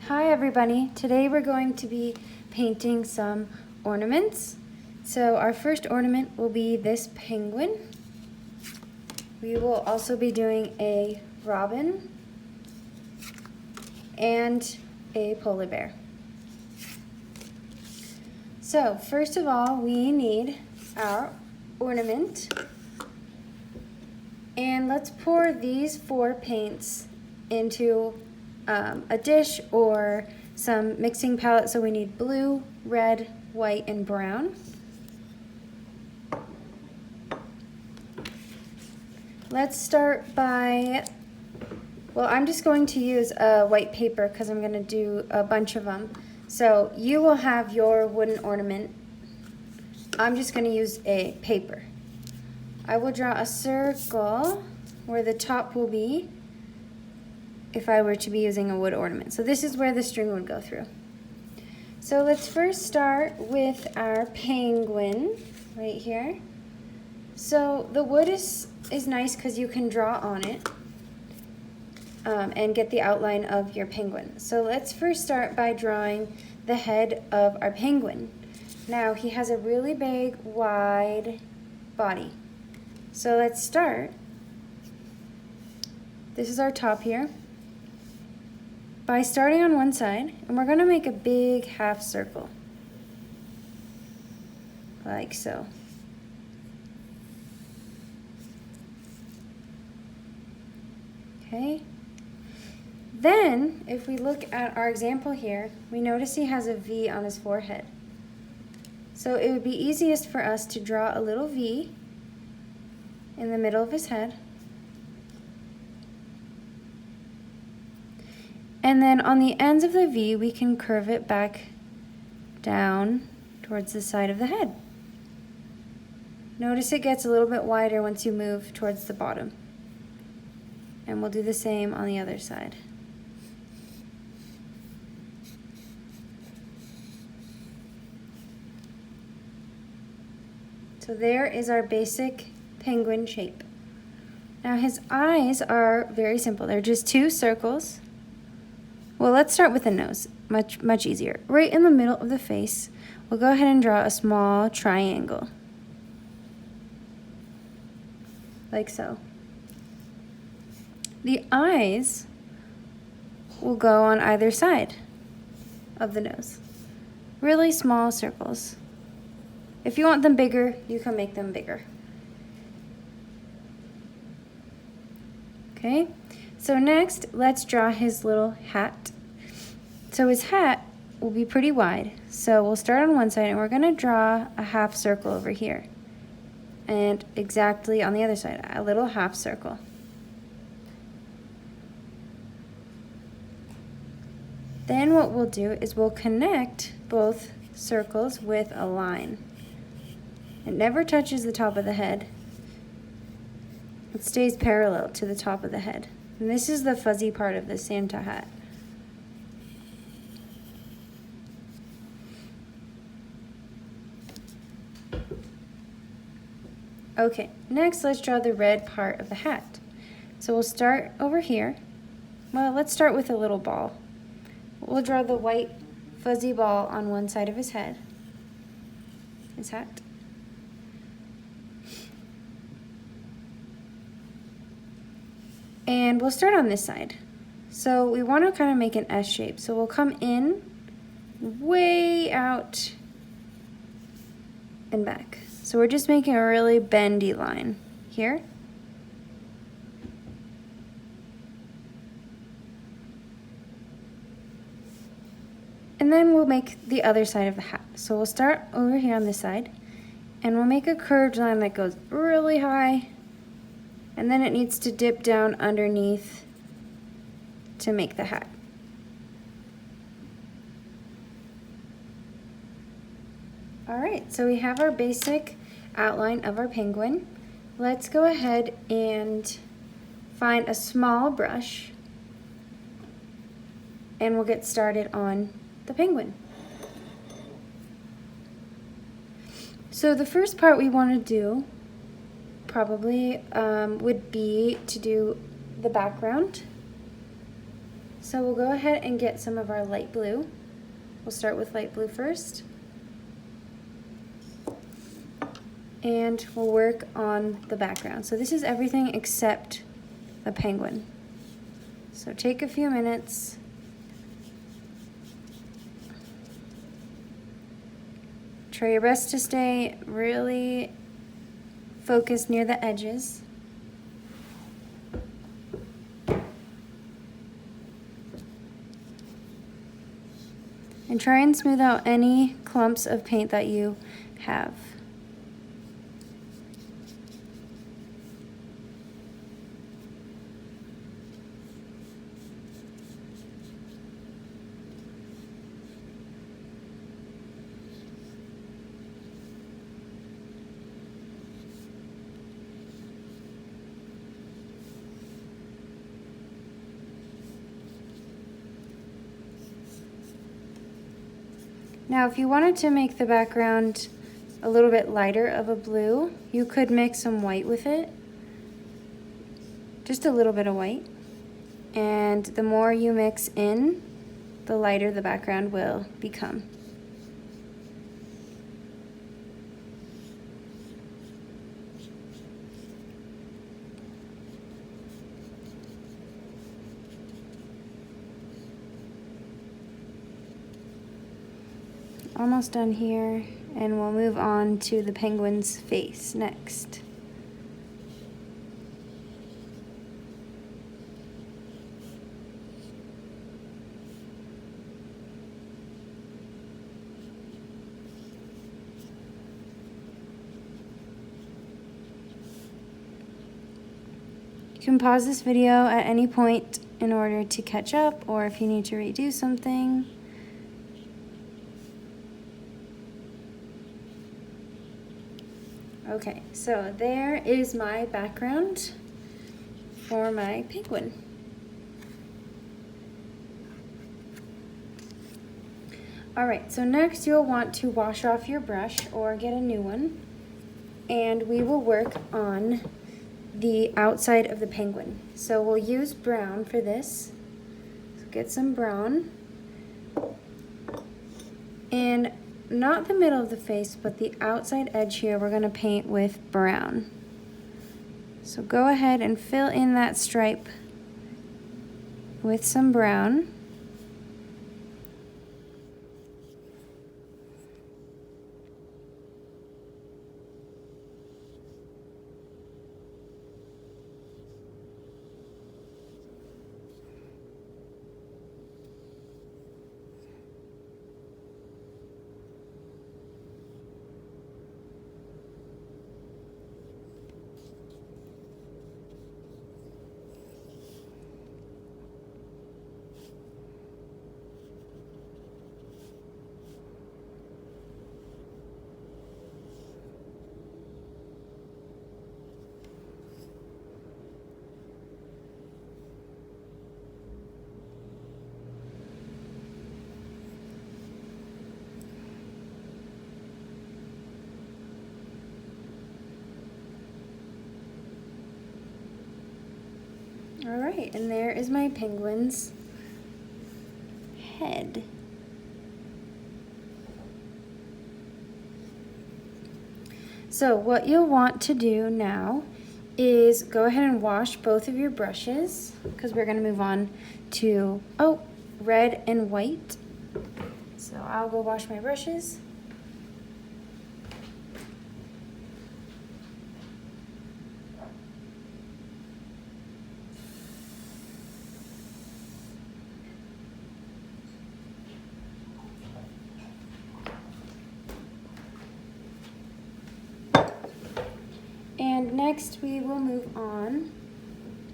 Hi everybody, today we're going to be painting some ornaments. So our first ornament will be this penguin. We will also be doing a robin and a polar bear. So first of all, we need our ornament. And let's pour these 4 paints into a dish or some mixing palette. So we need blue, red, white, and brown. Let's start by, well, I'm just going to use a white paper because I'm going to do a bunch of them. So you will have your wooden ornament. I'm just going to use a paper. I will draw a circle where the top will be if I were to be using a wood ornament. So this is where the string would go through. So let's first start with our penguin right here. So the wood is nice because you can draw on it and get the outline of your penguin. So let's first start by drawing the head of our penguin. Now he has a really big, wide body. So let's start. This is our top here. By starting on one side, and we're going to make a big half circle, like so. Okay. Then, if we look at our example here, we notice he has a V on his forehead. So it would be easiest for us to draw a little V in the middle of his head. And then on the ends of the V, we can curve it back down towards the side of the head. Notice it gets a little bit wider once you move towards the bottom. And we'll do the same on the other side. So there is our basic penguin shape. Now his eyes are very simple. They're just 2 circles. Well, let's start with the nose, much easier. Right in the middle of the face, we'll go ahead and draw a small triangle, like so. The eyes will go on either side of the nose. Really small circles. If you want them bigger, you can make them bigger. Okay, so next, let's draw his little hat. So his hat will be pretty wide. So we'll start on one side and we're gonna draw a half circle over here. And exactly on the other side, a little half circle. Then what we'll do is we'll connect both circles with a line. It never touches the top of the head. It stays parallel to the top of the head. And this is the fuzzy part of the Santa hat. Okay, next let's draw the red part of the hat. So we'll start over here. Well, let's start with a little ball. We'll draw the white fuzzy ball on one side of his head, his hat. And we'll start on this side. So we want to kind of make an S shape. So we'll come in, way out, and back. So we're just making a really bendy line here. And then we'll make the other side of the hat. So we'll start over here on this side, and we'll make a curved line that goes really high, and then it needs to dip down underneath to make the hat. All right, so we have our basic outline of our penguin. Let's go ahead and find a small brush, and we'll get started on the penguin. So the first part we want to do probably would be to do the background. So we'll go ahead and get some of our light blue. We'll start with light blue first. And we'll work on the background. So this is everything except the penguin. So take a few minutes. Try your best to stay really focused near the edges. And try and smooth out any clumps of paint that you have. Now, if you wanted to make the background a little bit lighter of a blue, you could mix some white with it. Just a little bit of white. And the more you mix in, the lighter the background will become. Almost done here, and we'll move on to the penguin's face next. You can pause this video at any point in order to catch up, or if you need to redo something. Okay, so there is my background for my penguin. All right, so next you'll want to wash off your brush or get a new one, and we will work on the outside of the penguin. So we'll use brown for this. So get some brown, and not the middle of the face, but the outside edge here, we're gonna paint with brown. So go ahead and fill in that stripe with some brown. All right, and there is my penguin's head. So what you'll want to do now is go ahead and wash both of your brushes, because we're going to move on to, red and white. So I'll go wash my brushes. And next we will move on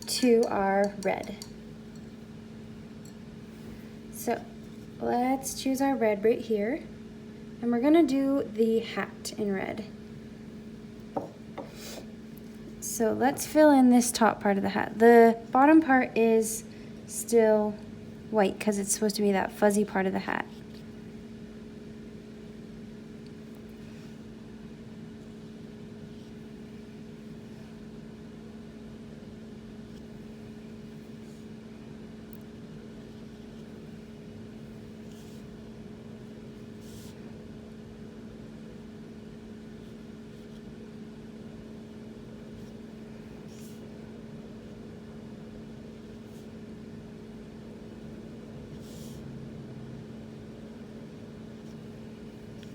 to our red. So let's choose our red right here, and we're gonna do the hat in red. So let's fill in this top part of the hat. The bottom part is still white because it's supposed to be that fuzzy part of the hat.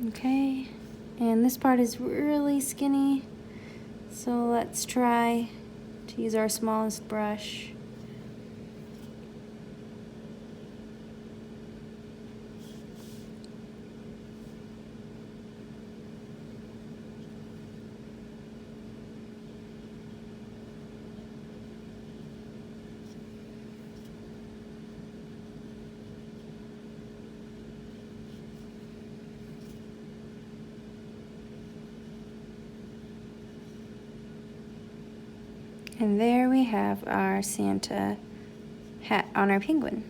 Okay, and this part is really skinny, so let's try to use our smallest brush. And there we have our Santa hat on our penguin.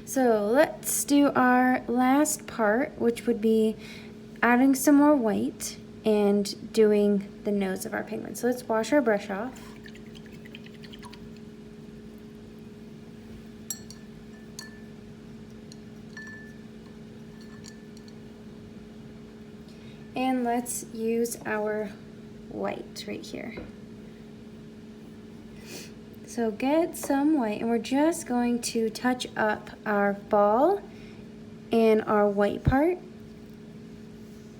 So let's do our last part, which would be adding some more white and doing the nose of our penguin. So let's wash our brush off. And let's use our white right here. So get some white, and we're just going to touch up our ball and our white part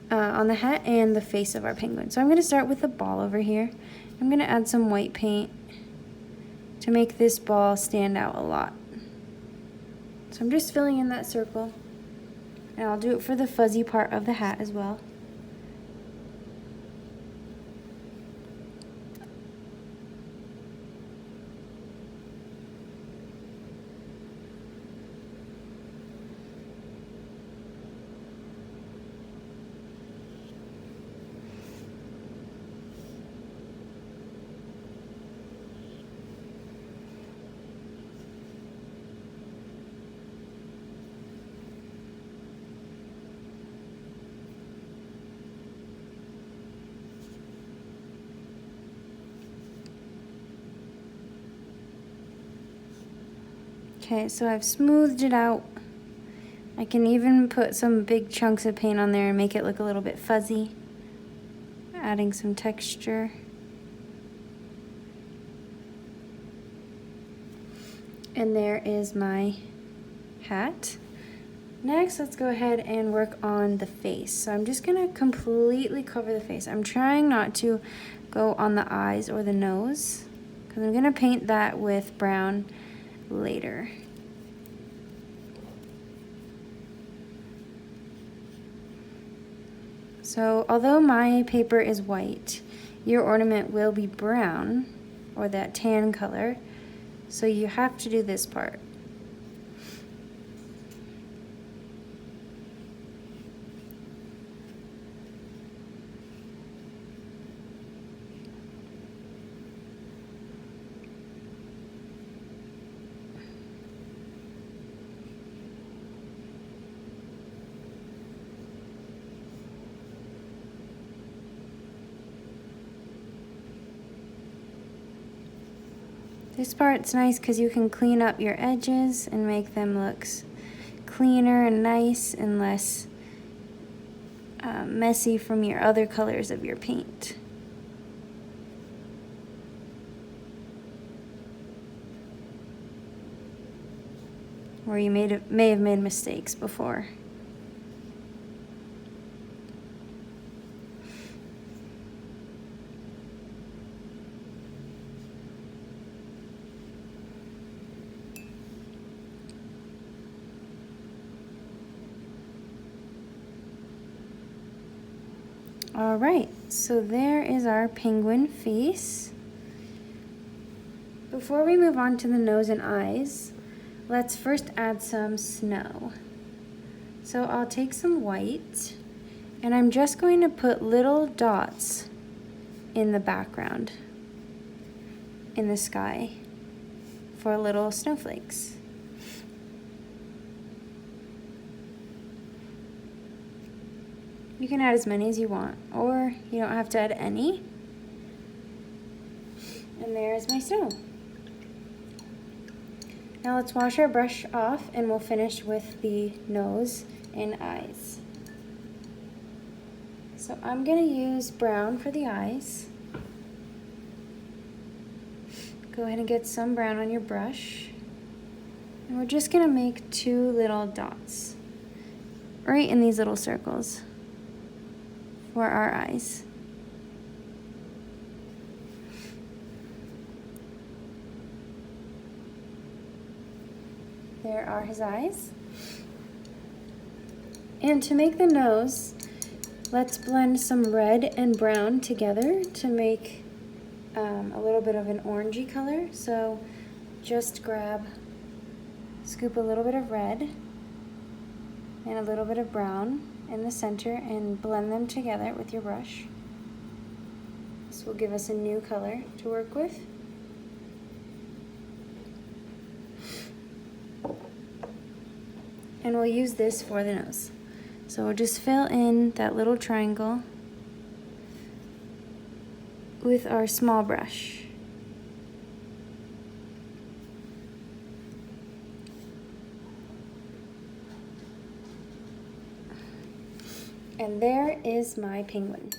on the hat and the face of our penguin. So I'm going to start with the ball over here. I'm going to add some white paint to make this ball stand out a lot. So I'm just filling in that circle, and I'll do it for the fuzzy part of the hat as well. Okay, so I've smoothed it out. I can even put some big chunks of paint on there and make it look a little bit fuzzy, adding some texture. And there is my hat. Next, let's go ahead and work on the face. So I'm just gonna completely cover the face. I'm trying not to go on the eyes or the nose, because I'm gonna paint that with brown later. So although my paper is white, your ornament will be brown, or that tan color, so you have to do this part. This part's nice because you can clean up your edges and make them look cleaner and nice and less messy from your other colors of your paint. Or you may have made mistakes before. All right, so there is our penguin face. Before we move on to the nose and eyes, let's first add some snow. So I'll take some white, and I'm just going to put little dots in the background, in the sky, for little snowflakes. You can add as many as you want, or you don't have to add any. And there's my snow. Now let's wash our brush off, and we'll finish with the nose and eyes. So I'm gonna use brown for the eyes. Go ahead and get some brown on your brush. And we're just gonna make 2 little dots. right in these little circles for our eyes. There are his eyes. And to make the nose, let's blend some red and brown together to make a little bit of an orangey color. So just scoop a little bit of red and a little bit of brown in the center and blend them together with your brush. This will give us a new color to work with. And we'll use this for the nose. So we'll just fill in that little triangle with our small brush. And there is my penguin.